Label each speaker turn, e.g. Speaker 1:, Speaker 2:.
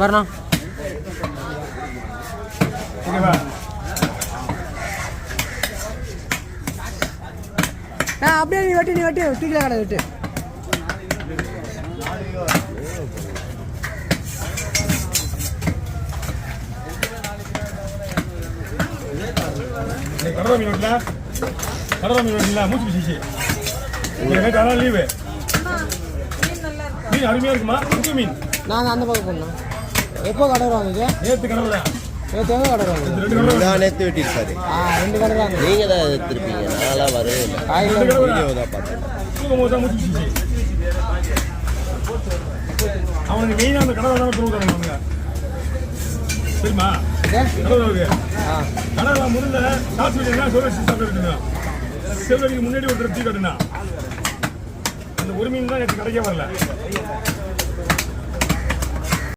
Speaker 1: வரணும். அப்படியே நீ வெட்டு தூக்கில கடை வெட்டு.
Speaker 2: கடலை மீன் வெட்டல, கடலை மீன் வெட்டல, மூச்சு பிடிச்சி நேற்று லீவு. மீன் அருமையா இருக்குமா? முக்கிய மீன்
Speaker 1: நான் அந்த பக்கம் போடணும். எப்போ கடை வாங்குது?
Speaker 2: நேற்று கடவுள
Speaker 1: நேற்று எங்கே கடை வாங்குது?
Speaker 3: நான் நேற்று வெட்டியிருக்காரு.
Speaker 1: 2 கடை வாங்க.
Speaker 3: நீங்கள் தான் எடுத்துருப்பீங்க, நான்லாம் வரவே இல்லை. வீடியோ தான் பார்த்தேன்.
Speaker 2: தூக்கும் தான் மூச்சு பிடிச்சி அவனுக்கு மெயினாக அந்த கடவுளை தான் தூக்குறாங்க. சரிம்மா கடவுளுக்கு கடவுளை முதல்ல சாப்பிட்டு வச்சுருந்தா சோழ சாப்பிட்டு செல்வரிக்கு முன்னாடி ஒருத்தர் தீ கட்டுனா அந்த ஒரு மீன் தான் எனக்கு கிடைக்க வரல.